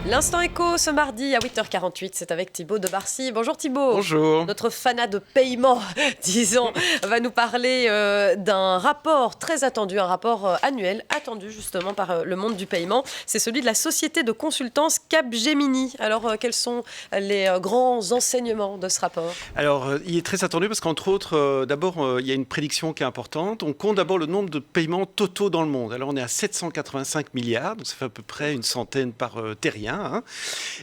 L'instant écho ce mardi à 8h48, c'est avec Thibaut de Barcy. Bonjour Thibaut. Bonjour. Notre fanat de paiement, disons, va nous parler d'un rapport très attendu, un rapport annuel attendu justement par le monde du paiement. C'est celui de la société de consultance Capgemini. Alors, quels sont les grands enseignements de ce rapport ? Alors, il est très attendu parce qu'entre autres, d'abord, il y a une prédiction qui est importante. On compte d'abord le nombre de paiements totaux dans le monde. Alors, on est à 785 milliards, donc ça fait à peu près une centaine par terrien. Hein.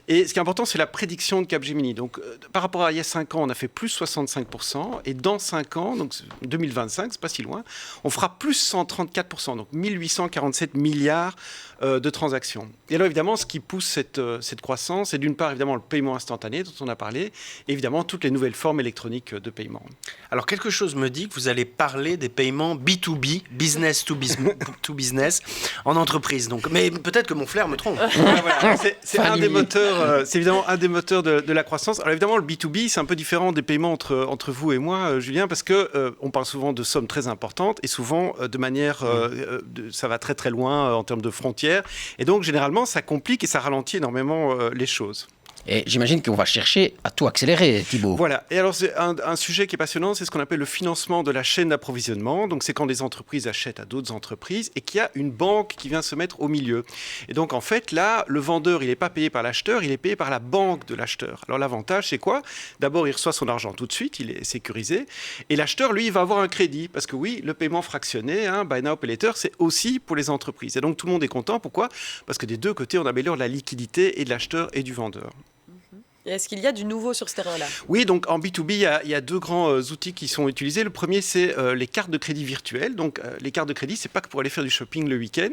Et ce qui est important, c'est la prédiction de Capgemini. Donc, par rapport à il y a 5 ans, on a fait plus 65%. Et dans 5 ans, donc 2025, c'est pas si loin, on fera plus 134%. Donc, 1847 milliards de transactions. Et alors, évidemment, ce qui pousse cette croissance, c'est d'une part, évidemment, le paiement instantané dont on a parlé, et évidemment, toutes les nouvelles formes électroniques de paiement. Alors, quelque chose me dit que vous allez parler des paiements B2B, business to business, en entreprise. Donc, mais peut-être que mon flair me trompe. Voilà, c'est un des moteurs, c'est évidemment un des moteurs de la croissance. Alors évidemment, le B2B, c'est un peu différent des paiements entre vous et moi, Julien, parce que on parle souvent de sommes très importantes et souvent de manière, ça va très très loin en termes de frontières. Et donc généralement, ça complique et ça ralentit énormément les choses. Et j'imagine qu'on va chercher à tout accélérer, Thibaut. Voilà. Et alors, c'est un sujet qui est passionnant, c'est ce qu'on appelle le financement de la chaîne d'approvisionnement. Donc, c'est quand des entreprises achètent à d'autres entreprises et qu'il y a une banque qui vient se mettre au milieu. Et donc, en fait, là, le vendeur, il n'est pas payé par l'acheteur, il est payé par la banque de l'acheteur. Alors, l'avantage, c'est quoi ? D'abord, il reçoit son argent tout de suite, il est sécurisé. Et l'acheteur, lui, il va avoir un crédit. Parce que oui, le paiement fractionné, buy now, pay later, c'est aussi pour les entreprises. Et donc, tout le monde est content. Pourquoi ? Parce que des deux côtés, on améliore la liquidité et de l'acheteur et du vendeur. Et est-ce qu'il y a du nouveau sur ce terrain-là ? Oui, donc en B2B, il y a deux grands outils qui sont utilisés. Le premier, c'est les cartes de crédit virtuelles. Donc les cartes de crédit, c'est pas que pour aller faire du shopping le week-end.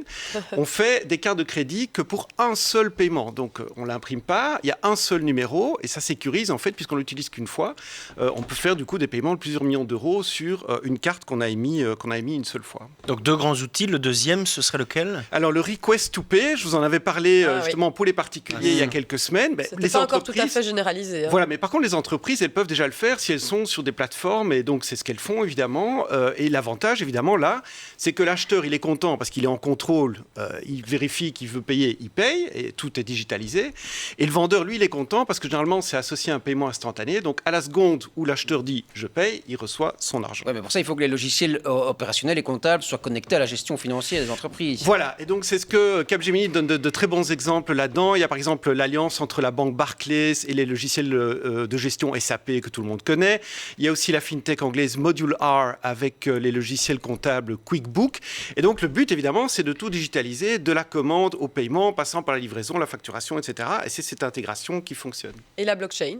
On fait des cartes de crédit que pour un seul paiement. Donc on l'imprime pas, il y a un seul numéro et ça sécurise en fait puisqu'on l'utilise qu'une fois. On peut faire du coup des paiements de plusieurs millions d'euros sur une carte qu'on a émis une seule fois. Donc deux grands outils. Le deuxième, ce serait lequel ? Alors le request to pay, je vous en avais parlé justement pour les particuliers il y a quelques semaines. C'était pas encore tout à fait généralisé. Voilà, mais par contre, les entreprises, elles peuvent déjà le faire si elles sont sur des plateformes, et donc c'est ce qu'elles font, évidemment. Et l'avantage, évidemment, là, c'est que l'acheteur, il est content parce qu'il est en contrôle, il vérifie qu'il veut payer, il paye, et tout est digitalisé. Et le vendeur, lui, il est content parce que généralement, c'est associé à un paiement instantané. Donc, à la seconde où l'acheteur dit « je paye », il reçoit son argent. Ouais, mais pour ça, il faut que les logiciels opérationnels et comptables soient connectés à la gestion financière des entreprises. Voilà, et donc c'est ce que Capgemini donne de très bons exemples là-dedans. Il y a par exemple l'alliance entre la banque Barclays et les logiciels de gestion SAP que tout le monde connaît. Il y a aussi la fintech anglaise Modular avec les logiciels comptables QuickBook. Et donc le but évidemment c'est de tout digitaliser, de la commande au paiement, passant par la livraison, la facturation, etc. Et c'est cette intégration qui fonctionne. Et la blockchain ?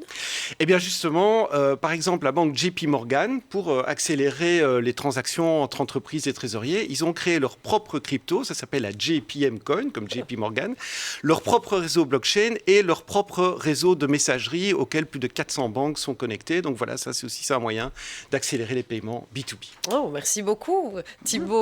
Eh bien justement, par exemple la banque JP Morgan, pour accélérer les transactions entre entreprises et trésoriers, ils ont créé leur propre crypto, ça s'appelle la JPM Coin, comme JP Morgan, leur propre réseau blockchain et leur propre réseau de messagerie auxquels plus de 400 banques sont connectées. Donc voilà, ça c'est aussi un moyen d'accélérer les paiements B2B. Oh, merci beaucoup Thibaut.